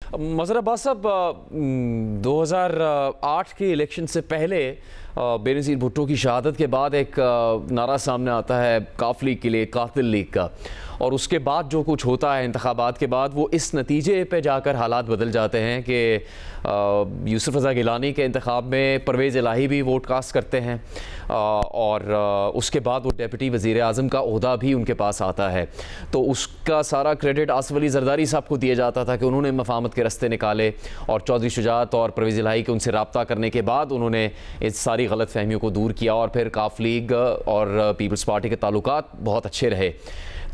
मज़हर अब्बास साहब, 2008 के इलेक्शन से पहले बेनज़ीर भुट्टो की शहादत के बाद एक नारा सामने आता है काफ लीग के लिए, कातिल लीग का, और उसके बाद जो कुछ होता है इंतखाबात के बाद, वो इस नतीजे पे जाकर हालात बदल जाते हैं कि यूसुफ रज़ा गिलानी के इंतखाब में परवेज़ इलाही भी वोट कास्ट करते हैं और उसके बाद वो डेप्यूटी वज़ीर आज़म का ओहदा भी उनके पास आता है। तो उसका सारा क्रेडिट आसिफ अली ज़रदारी साहब को दिया जाता था कि उन्होंने मफाहमत के रस्ते निकाले और चौधरी शुजात और परवेज़ इलाही के उनसे रब्ता करने के बाद उन्होंने इस सारी गलत फहमियों को दूर किया और फिर काफ लीग और पीपल्स पार्टी के ताल्लुकात बहुत अच्छे रहे।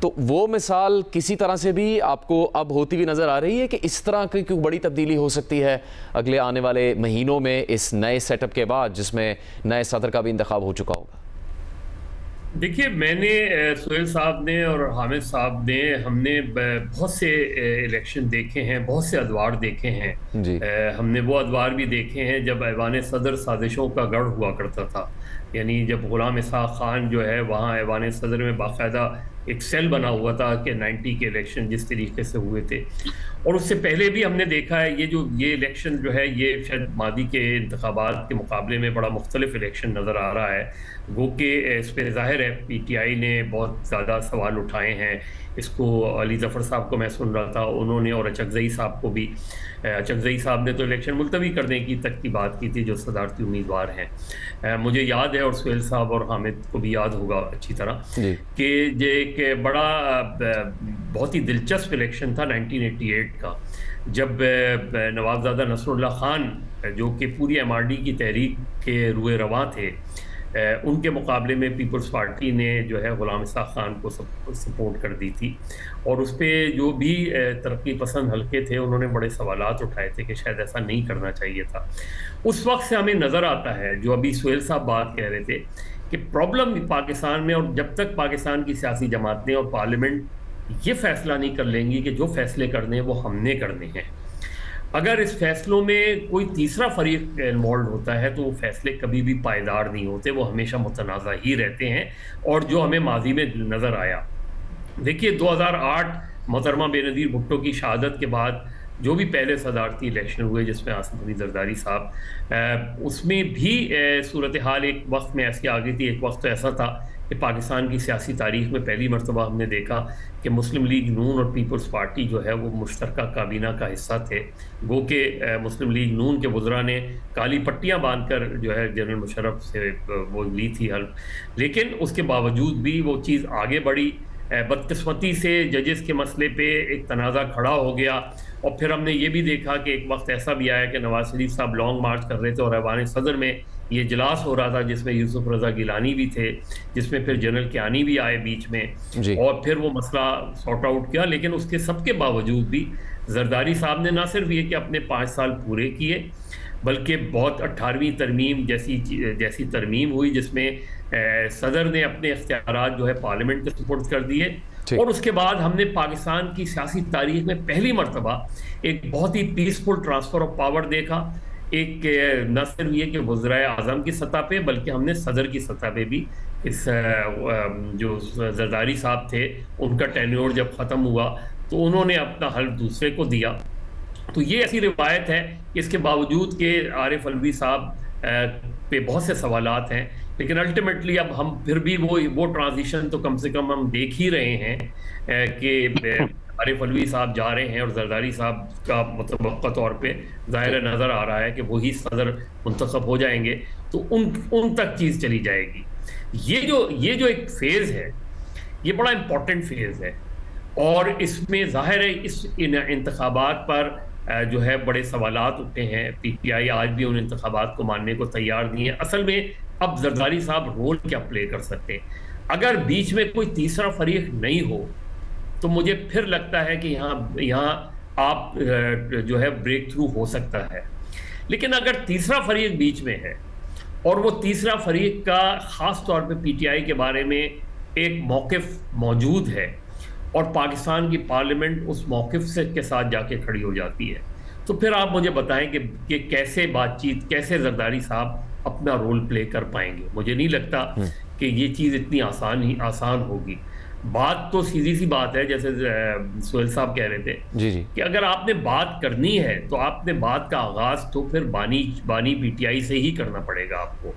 तो वो मिसाल किसी तरह से भी आपको अब होती हुई नज़र आ रही है कि इस तरह की कोई बड़ी तब्दीली हो सकती है अगले आने वाले महीनों में इस नए सेटअप के बाद, जिसमें नए सदर का भी इंतखाब हो चुका होगा? देखिए, मैंने सुहेल साहब ने और हामिद साहब ने, हमने बहुत से इलेक्शन देखे हैं, बहुत से अदवार देखे हैं जी। हमने वो अदवार भी देखे हैं जब ऐवान सदर साजिशों का गढ़ हुआ करता था। यानी जब गुलाम इसहाक खान जो है वहाँ ऐवान सदर में बाकायदा एक सेल बना हुआ था कि 90 के इलेक्शन जिस तरीके से हुए थे, और उससे पहले भी हमने देखा है ये इलेक्शन जो है ये शायद मादी के इंतखाबात के मुकाबले में बड़ा मुख्तलिफ इलेक्शन नज़र आ रहा है। गो कि इस पर ज़ाहिर है PTI ने बहुत ज़्यादा सवाल उठाए हैं। इसको अली ज़फ़र साहब को मैं सुन रहा था, उन्होंने, और अचकज़ई साहब को भी। अचकज़ई साहब ने तो इलेक्शन मुलतवी करने की तक की बात की थी, जो सदारती उम्मीदवार हैं। मुझे याद है, और सुहेल साहब और हामिद को भी याद होगा अच्छी तरह, कि ये एक बड़ा बहुत ही दिलचस्प इलेक्शन था 1988 का, जब नवाबज़ादा नसरुल्लाह खान जो कि पूरी MRD की तहरीक के रुए रवां थे, उनके मुकाबले में पीपल्स पार्टी ने जो है गुलाम इसहाक खान को सपोर्ट कर दी थी। और उस पर जो भी तरक्की पसंद हल्के थे, उन्होंने बड़े सवालात उठाए थे कि शायद ऐसा नहीं करना चाहिए था। उस वक्त से हमें नज़र आता है, जो अभी सुहेल साहब बात कह रहे थे, कि प्रॉब्लम पाकिस्तान में, और जब तक पाकिस्तान की सियासी जमातें और पार्लियामेंट ये फैसला नहीं कर लेंगी कि जो फैसले करने हैं वो हमने करने हैं, अगर इस फैसलों में कोई तीसरा फरीक इन्वॉल्व होता है तो वो फैसले कभी भी पायदार नहीं होते, वो हमेशा मुतनाज़ा ही रहते हैं। और जो हमें माजी में नज़र आया, देखिए 2008 मोहतरमा बेनज़ीर भुट्टो की शहादत के बाद जो भी पहले सदारती इलेक्शन हुए जिसमें आसिफ अली ज़रदारी साहब, उसमें भी सूरत हाल एक वक्त में ऐसी आ गई थी। एक वक्त तो ऐसा था कि पाकिस्तान की सियासी तारीख में पहली मरतबा हमने देखा कि मुस्लिम लीग नून और पीपल्स पार्टी जो है वो मुश्तरका काबीना का हिस्सा थे। गो के मुस्लिम लीग नून के वज़रा ने काली पट्टियाँ बांधकर जो है जनरल मुशर्रफ से वो ली थी हल्फ, लेकिन उसके बावजूद भी वो चीज़ आगे बढ़ी। बदकिस्मती से जजेस के मसले पे एक तनाज़ा खड़ा हो गया, और फिर हमने ये भी देखा कि एक वक्त ऐसा भी आया कि नवाज शरीफ साहब लॉन्ग मार्च कर रहे थे और ऐवान सदर में ये इजलास हो रहा था जिसमें यूसुफ रज़ा गिलानी भी थे, जिसमें फिर जनरल कियानी भी आए बीच में, और फिर वो मसला सॉर्ट आउट किया। लेकिन उसके सबके बावजूद भी ज़रदारी साहब ने ना सिर्फ ये कि अपने 5 साल पूरे किए, बल्कि बहुत 18वीं तरमीम जैसी तरमीम हुई जिसमें सदर ने अपने इख्तियारात जो है पार्लियामेंट के सुपुर्द कर दिए। और उसके बाद हमने पाकिस्तान की सियासी तारीख में पहली मरतबा एक बहुत ही पीसफुल ट्रांसफ़र ऑफ पावर देखा। एक न सिर्फ ये कि वज़ीर आज़म की सतह पे, बल्कि हमने सदर की सतह पे भी इस जो ज़रदारी साहब थे उनका टेन्योर जब ख़त्म हुआ तो उन्होंने अपना हल्फ दूसरे को दिया। तो ये ऐसी रिवायत है कि इसके बावजूद कि आरिफ अलवी साहब पे बहुत से सवालात हैं, लेकिन अल्टीमेटली अब हम फिर भी वो ट्रांजिशन तो कम से कम हम देख ही रहे हैं कि आरिफ अलवी साहब जा रहे हैं और ज़रदारी साहब का मुतवक्का तौर पे ज़ाहिर नज़र आ रहा है कि वही सदर मुंतखब हो जाएंगे, तो उन तक चीज़ चली जाएगी। ये जो एक फ़ेज़ है, ये बड़ा इम्पोर्टेंट फ़ेज़ है, और इसमें ज़ाहिर है इन इंतखाबात पर जो है बड़े सवालात उठे हैं। PTI आज भी उन इंतखाबात को मानने को तैयार नहीं है। असल में अब ज़रदारी साहब रोल क्या प्ले कर सकते हैं? अगर बीच में कोई तीसरा फरीक नहीं हो तो मुझे फिर लगता है कि यहाँ आप जो है ब्रेक थ्रू हो सकता है। लेकिन अगर तीसरा फरीक बीच में है और वो तीसरा फरीक का ख़ास तौर पे PTI के बारे में एक मौक़िफ़ मौजूद है और पाकिस्तान की पार्लियामेंट उस मौक़िफ़ से के साथ जाके खड़ी हो जाती है, तो फिर आप मुझे बताएं कि कैसे बातचीत, कैसे ज़रदारी साहब अपना रोल प्ले कर पाएंगे। मुझे नहीं लगता कि ये चीज़ इतनी आसान होगी। बात तो सीधी सी बात है, जैसे सोहेल साहब कह रहे थे जी जी। कि अगर आपने बात करनी है तो आपने बात का आगाज तो फिर बानी पीटीआई से ही करना पड़ेगा आपको।